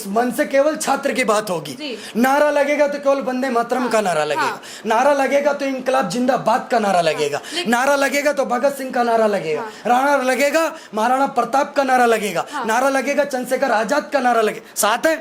इस मंच से केवल छात्र की बात होगी। नारा लगेगा तो केवल वंदे मातरम का नारा लगेगा, नारा लगेगा तो इंकलाब जिंदाबाद का नारा लगेगा, नारा लगेगा तो भगत सिंह का नारा लगेगा, नारा लगेगा महाराणा प्रताप का नारा लगेगा, नारा लगेगा चंद्रशेखर आजाद का नारा लगेगा। साथ है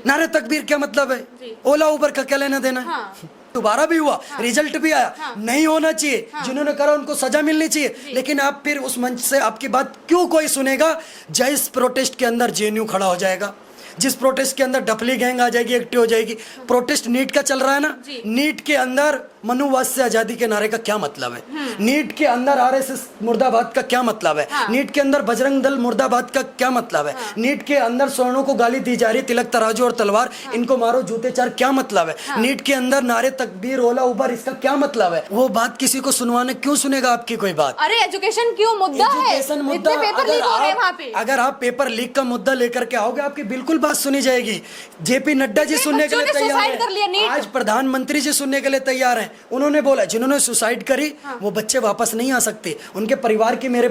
नारे तकबीर क्या मतलब है? ओला उबर का क्या लेना देना है? दोबारा भी हुआ, रिजल्ट भी आया, नहीं होना चाहिए, जिन्होंने करा उनको सजा मिलनी चाहिए, लेकिन आप फिर उस मंच से आपकी बात क्यों कोई सुनेगा? जिस प्रोटेस्ट के अंदर जेएनयू खड़ा हो जाएगा, जिस प्रोटेस्ट के अंदर डफली गैंग आ जाएगी, एक्टिव हो जाएगी। प्रोटेस्ट नीट का चल रहा है ना, नीट के अंदर मनुवाद से आजादी के नारे का क्या मतलब है? नीट के अंदर आरएसएस मुर्दाबाद का क्या मतलब है? नीट के अंदर बजरंग दल मुर्दाबाद का क्या मतलब है? नीट के अंदर स्वर्णों को गाली दी जा रही, तिलक तराजू और तलवार, इनको मारो जूते चार, क्या मतलब है? नीट के अंदर नारे तकबीर ओला उबर, इसका क्या मतलब है? वो बात किसी को सुनवाने क्यों सुनेगा आपकी कोई बात? अरे एजुकेशन क्यों मुद्दा है? एजुकेशन मुद्दा, अगर आप पेपर लीक का मुद्दा लेकर के आओगे, आपकी बिल्कुल बात सुनी जाएगी। जेपी नड्डा जी सुनने के लिए तैयार है, आज प्रधानमंत्री जी सुनने के लिए तैयार हैं। उन्होंने बोला जिन्होंने सुसाइड करी वो बच्चे वापस नहीं आ सकते, उनके परिवार की मेरे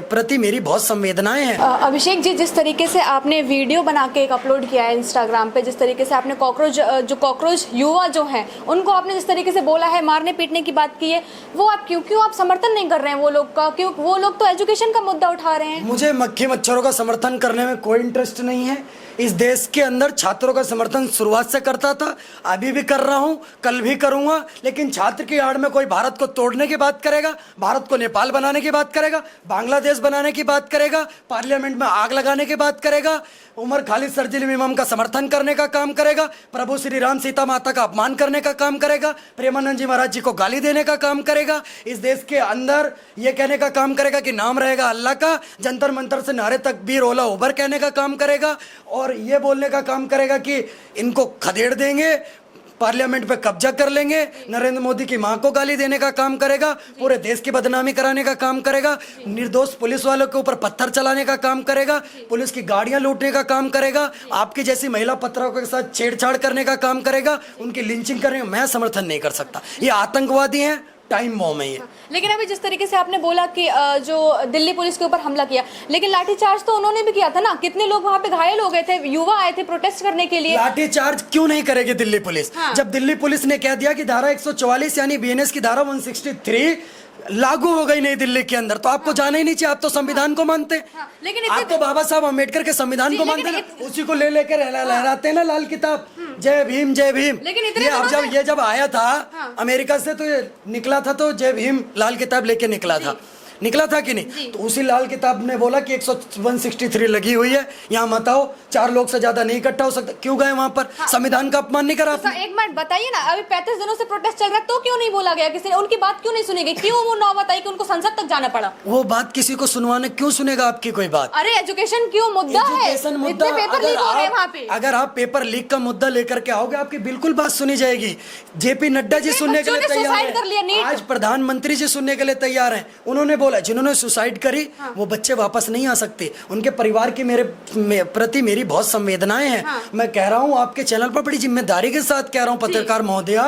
प्रति मेरी बहुत संवेदनाएं हैं। अभिषेक जी, जिस तरीके से आपने वीडियो बना के एक अपलोड किया है इंस्टाग्राम पे, जिस तरीके से आपने कॉकरोच युवा जो हैं उनको आपने जिस तरीके से बोला है, मारने पीटने की बात की है, वो आप क्यों आप समर्थन नहीं कर रहे हैं वो लोग का? क्यों वो लोग तो एजुकेशन का मुद्दा उठा रहे हैं। मुझे मक्खी मच्छरों का समर्थन करने में कोई इंटरेस्ट नहीं है। इस देश के अंदर छात्रों का समर्थन शुरुआत से करता था, अभी भी कर रहा हूं, कल भी करूंगा, लेकिन छात्र की आड़ में कोई भारत को तोड़ने की बात करेगा, भारत को नेपाल बनाने की बात करेगा, बांग्लादेश बनाने की बात करेगा, पार्लियामेंट में आग लगाने की बात करेगा, उमर खालिद सरजिल इमाम का समर्थन करने का काम करेगा, प्रभु श्री राम सीता माता का अपमान करने का काम करेगा, प्रेमानंद जी महाराज जी को गाली देने का काम करेगा, इस देश के अंदर ये कहने का काम करेगा कि नाम रहेगा अल्लाह का, जंतर मंतर से नारे तकबीर ओला उबर कहने का काम करेगा, और ये बोलने का काम करेगा कि इनको खदेड़ देंगे, पार्लियामेंट पे कब्जा कर लेंगे, नरेंद्र मोदी की मां को गाली देने का काम करेगा, पूरे देश की बदनामी कराने का काम करेगा, निर्दोष पुलिस वालों के ऊपर पत्थर चलाने का काम करेगा, पुलिस की गाड़ियां लूटने का काम करेगा, आपकी जैसी महिला पत्रकारों के साथ छेड़छाड़ करने का काम करेगा, उनकी लिंचिंग करने का मैं समर्थन नहीं कर सकता। ये आतंकवादी हैं, टाइम बॉम्ब है ये। लेकिन अभी जिस तरीके से आपने बोला कि जो दिल्ली पुलिस के ऊपर हमला किया, लेकिन लाठीचार्ज तो उन्होंने भी किया था ना, कितने लोग वहाँ पे घायल हो गए थे, युवा आए थे प्रोटेस्ट करने के लिए। लाठीचार्ज क्यों नहीं करेगी दिल्ली पुलिस? जब दिल्ली पुलिस ने कह दिया कि धारा 144 यानी बीएनएस की धारा 163 लागू हो गई नई दिल्ली के अंदर, तो आपको जाना ही नहीं चाहिए। आप तो संविधान को मानते, लेकिन आप तो बाबा साहब अम्बेडकर के संविधान को मानते ना, उसी को ले लेकर लहराते ना लाल किताब, जय भीम जय भीम। ये जब आया था अमेरिका से, तो ये निकला था तो जय भीम लाल किताब लेके निकला था कि नहीं? तो उसी लाल किताब ने बोला कि 163 लगी हुई है, यहाँ मत आओ, 4 लोग से ज्यादा नहीं इकट्ठा हो सकता। क्यों गए वहां पर? संविधान का अपमान नहीं करा आपने? एक मिनट बताइए ना, अभी 35 दिनों से प्रोटेस्ट चल रहा है, तो क्यों नहीं बोला गया किसी ने? उनकी बात क्यों नहीं सुनी गई? क्यों वो नौबत आई कि उनको संसद तक जाना पड़ा? वो बात किसी को सुनवाने क्यों सुनेगा आपकी कोई बात? अरे एजुकेशन क्यों मुद्दा है? इतने पेपर लीक हो रहे हैं वहाँ पे। अगर आप पेपर लीक का मुद्दा लेकर के आओगे, आपकी बिल्कुल बात सुनी जाएगी। जेपी नड्डा जी सुनने के लिए तैयार है, आज प्रधानमंत्री जी सुनने के लिए तैयार है। उन्होंने बोला जिन्होंने सुसाइड करी वो बच्चे वापस नहीं आ सकते, उनके परिवार की मेरे प्रति मेरी बहुत संवेदनाएं हैं। मैं कह रहा हूं आपके चैनल पर बड़ी जिम्मेदारी के साथ कह रहा हूं पत्रकार महोदया,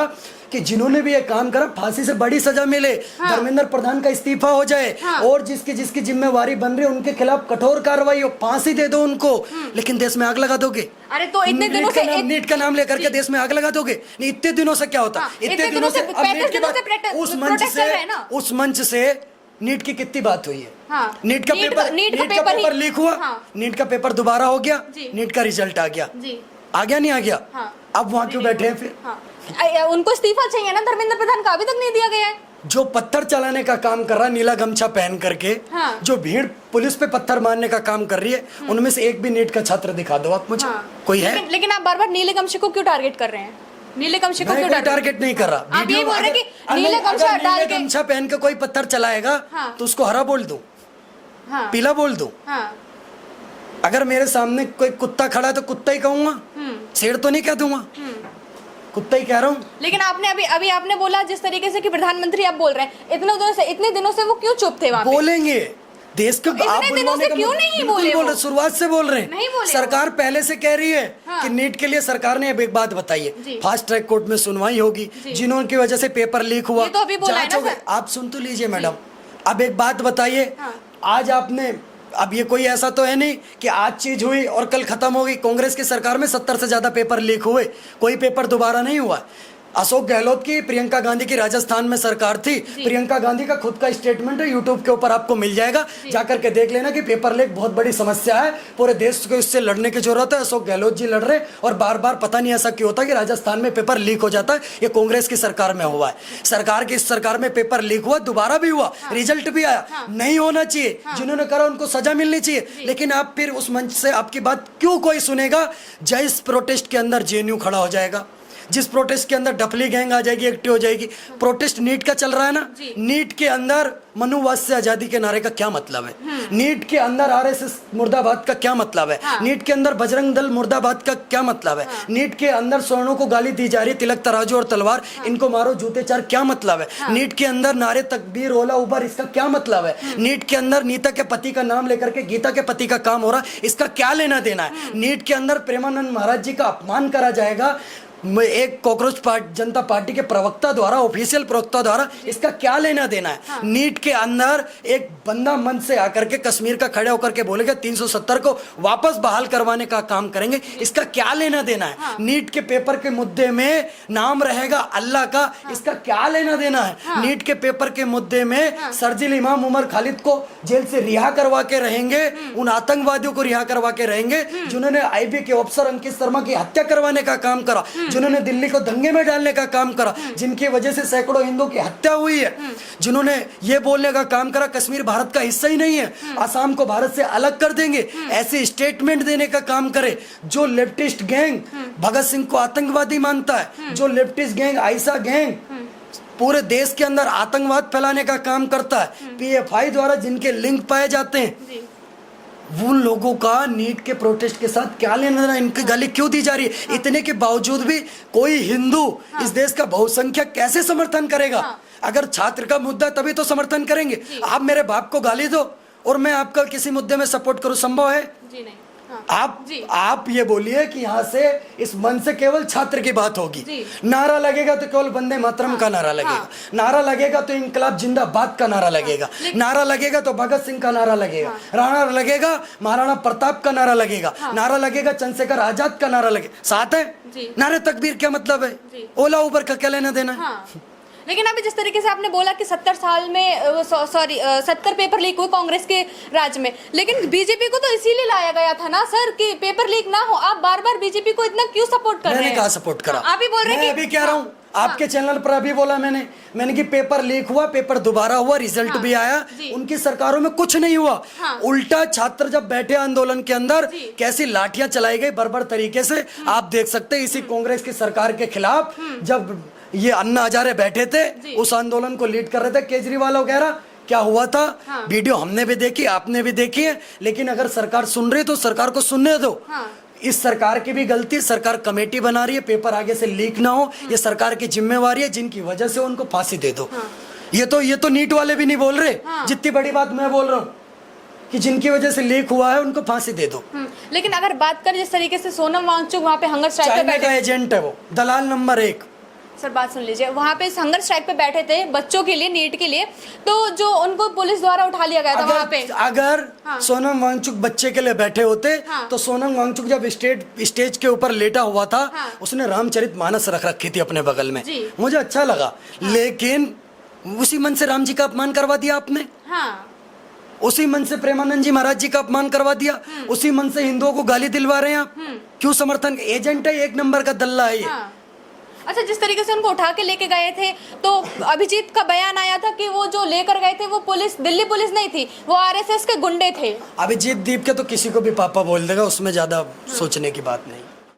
कि जिन्होंने भी ये काम करा फांसी से बड़ी सजा मिले, धर्मेंद्र प्रधान का इस्तीफा हो जाए, और जिसकी जिम्मेवारी बन रही है उनके खिलाफ कठोर कार्रवाई हो, फांसी दे दो उनको। लेकिन देश में आग लगा दोगे? अरे तो इतने दिनों से नीट का नाम लेकर के देश में आग लगा दोगे? नहीं, इतने दिनों से क्या होता? इतने दिनों से उस मंच से नीट की कितनी बात हुई है? नीट का पेपर लीक हुआ, नीट का पेपर दोबारा हो गया, नीट का रिजल्ट आ गया नहीं आ गया? अब वहाँ क्यों बैठे हैं फिर? उनको इस्तीफा चाहिए ना, धर्मेंद्र प्रधान का अभी तक नहीं दिया गया है। जो पत्थर चलाने का काम कर रहा है नीला गमछा पहन करके, जो भीड़ पुलिस पे पत्थर मारने का काम कर रही है, उनमें से एक भी नीट का छात्र दिखा दो आप मुझे। कोई है? लेकिन आप बार बार नीले गमछे को क्यों टारगेट कर रहे हैं? नीले गमछे को क्यों टारगेट नहीं कर रहा? आप ये बोल रहे हैं कि नीले गमछा डाल के गमछा पहन के कोई पत्थर चलाएगा तो उसको हरा बोल दूं, पीला बोल दूं? अगर मेरे सामने कोई कुत्ता खड़ा है तो कुत्ता ही कहूंगा, शेर तो नहीं कह दूंगा, कुत्ता ही कह रहा हूँ। लेकिन आपने अभी आपने बोला जिस तरीके से कि प्रधानमंत्री आप बोल रहे हैं, इतने दिनों से वो क्यों चुप थे? वहाँ बोलेंगे देश को आप दिनों से क्यों नहीं बोले? शुरुआत से बोल रहे हैं। सरकार पहले से कह रही है कि नीट के लिए सरकार ने अब एक बात बताई है, फास्ट ट्रैक कोर्ट में सुनवाई होगी, जिन्होंने की वजह से पेपर लीक हुआ, तो अभी बोला है ना सर? आप सुन तो लीजिए मैडम, अब एक बात बताइए, आज आपने अब ये कोई ऐसा तो है नहीं कि आज चीज हुई और कल खत्म हो गई। कांग्रेस की सरकार में 70 से ज्यादा पेपर लीक हुए, कोई पेपर दोबारा नहीं हुआ। अशोक गहलोत की, प्रियंका गांधी की राजस्थान में सरकार थी। प्रियंका गांधी का खुद का स्टेटमेंट है, यूट्यूब के ऊपर आपको मिल जाएगा, जाकर के देख लेना कि पेपर लीक बहुत बड़ी समस्या है, पूरे देश को इससे लड़ने की जरूरत है। अशोक गहलोत जी लड़ रहे और बार बार पता नहीं ऐसा क्यों होता कि राजस्थान में पेपर लीक हो जाता है। ये कांग्रेस की सरकार में हुआ है। सरकार की इस सरकार में पेपर लीक हुआ, दोबारा भी हुआ, रिजल्ट भी आया। नहीं होना चाहिए, जिन्होंने करा उनको सजा मिलनी चाहिए। लेकिन आप फिर उस मंच से आपकी बात क्यों कोई सुनेगा? जिस प्रोटेस्ट के अंदर जेएनयू खड़ा हो जाएगा, जिस प्रोटेस्ट के अंदर डफली गैंग आ जाएगी, एक्टिव हो जाएगी। प्रोटेस्ट नीट का चल रहा है ना, नीट के अंदर मनुवाद से आजादी के नारे का क्या मतलब है? नीट के अंदर आरएसएस मुर्दाबाद का क्या मतलब है? नीट के अंदर बजरंग दल मुर्दाबाद का क्या मतलब है? नीट के अंदर स्वर्णों को गाली दी जा रही है, तिलक तराजू और तलवार, इनको मारो जूते चार, क्या मतलब है? नीट के अंदर नारे तकबीर ओला उबर, इसका क्या मतलब है? नीट के अंदर नीता के पति का नाम लेकर के गीता के पति का काम हो रहा है, इसका क्या लेना देना है? नीट के अंदर प्रेमानंद महाराज जी का अपमान करा जाएगा एक कॉकरोच जनता पार्टी के प्रवक्ता द्वारा, ऑफिशियल प्रवक्ता द्वारा, इसका क्या लेना देना है? नीट के अंदर एक बंदा मन से आकर के कश्मीर का खड़े होकर के बोलेगा 370 को वापस बहाल करवाने का काम करेंगे, इसका क्या लेना देना है? नीट के पेपर के मुद्दे में नाम रहेगा अल्लाह का, इसका क्या लेना देना है? नीट के पेपर के मुद्दे में सर्जिल इमाम उमर खालिद को जेल से रिहा करवा के रहेंगे, उन आतंकवादियों को रिहा करवा के रहेंगे जिन्होंने आईबी के अफसर अंकित शर्मा की हत्या करवाने का काम करा, जिन्होंने दिल्ली को दंगे में डालने का काम करा, जिनकी वजह से सैकड़ों हिंदुओं की हत्या हुई है, जिन्होंने ये बोलने का काम करा कश्मीर भारत का हिस्सा ही नहीं है, असम को भारत से अलग कर देंगे, ऐसे स्टेटमेंट देने का काम करे। जो लेफ्टिस्ट गैंग भगत सिंह को आतंकवादी मानता है, जो लेफ्टिस्ट गैंग आयशा गैंग पूरे देश के अंदर आतंकवाद फैलाने का काम करता है, पीएफआई द्वारा जिनके लिंक पाए जाते हैं, उन लोगों का नीट के प्रोटेस्ट के साथ क्या लेना देना? इनकी गाली क्यों दी जा रही है? इतने के बावजूद भी कोई हिंदू इस देश का बहुसंख्यक कैसे समर्थन करेगा? अगर छात्र का मुद्दा तभी तो समर्थन करेंगे। आप मेरे बाप को गाली दो और मैं आपका किसी मुद्दे में सपोर्ट करूं, संभव है? जी नहीं। आप ये बोलिए कि यहाँ से इस मन से केवल छात्र की बात होगी। नारा लगेगा तो केवल वंदे मातरम का नारा लगेगा, नारा लगेगा तो इंकलाब जिंदाबाद का नारा लगेगा, नारा लगेगा तो भगत सिंह का नारा लगेगा, नारा लगेगा महाराणा प्रताप का नारा लगेगा, नारा लगेगा चंद्रशेखर आजाद का नारा लगेगा। साथ है नारे तकबीर, क्या मतलब है? ओला उबर का क्या लेना देना है? लेकिन अभी जिस तरीके से आपने बोला कि 70 साल में 70 पेपर लीक हुए कांग्रेस के राज में, लेकिन बीजेपी को तो इसीलिए लाया गया था ना सर कि पेपर लीक ना हो। आप बार बार बीजेपी को इतना क्यों सपोर्ट कर रहे हैं? मैंने कहा सपोर्ट करा, आप ही बोल रहे हैं कि अभी कह रहा हूँ आपके चैनल पर अभी बोला मैंने कि पेपर लीक हुआ, पेपर दोबारा हुआ, रिजल्ट भी आया, उनकी सरकारों में कुछ नहीं हुआ। उल्टा छात्र जब बैठे आंदोलन के अंदर कैसी लाठियां चलाई गई बर्बर तरीके से, आप देख सकते हैं। इसी कांग्रेस की सरकार के खिलाफ जब ये अन्ना हजारे बैठे थे, उस आंदोलन को लीड कर रहे थे केजरीवाल वगैरह, क्या हुआ था? वीडियो हमने भी देखी, आपने भी देखी है। लेकिन अगर सरकार सुन रही तो सरकार को सुनने दो। इस सरकार की भी गलती, सरकार कमेटी बना रही है, पेपर आगे से लीक ना हो, ये सरकार की जिम्मेवारी है, जिनकी वजह से उनको फांसी दे दो। ये तो नीट वाले भी नहीं बोल रहे, जितनी बड़ी बात मैं बोल रहा हूँ कि जिनकी वजह से लीक हुआ है उनको फांसी दे दो। लेकिन अगर बात करें जिस तरीके से सोनम वांगचुक वहाँ पे हंगर स्ट्राइक पे बैठे, एजेंट है वो, दलाल नंबर 1। सर बात सुन लीजिए, वहाँ पे हंगर स्ट्राइक पे बैठे थे बच्चों के लिए, नीट के लिए, तो जो उनको पुलिस द्वारा उठा लिया गया था वहाँ पे। अगर सोनम वांगचुक बच्चे के लिए बैठे होते तो सोनम वांगचुक जब स्टेज के ऊपर लेटा हुआ था, उसने रामचरितमानस रख रखी थी अपने बगल में, मुझे अच्छा लगा। लेकिन उसी मन से राम जी का अपमान करवा दिया आपने, उसी मन से प्रेमानंद जी महाराज जी का अपमान करवा दिया, उसी मन से हिंदुओं को गाली दिलवा रहे हैं आप। क्यों समर्थन? एजेंट है, एक नंबर का दल्ला है ये। अच्छा, जिस तरीके से उनको उठा के लेके गए थे, तो अभिजीत का बयान आया था कि वो जो लेकर गए थे वो पुलिस, दिल्ली पुलिस नहीं थी, वो आरएसएस के गुंडे थे। अभिजीत दीप के तो किसी को भी पापा बोल देगा, उसमें ज्यादा सोचने की बात नहीं।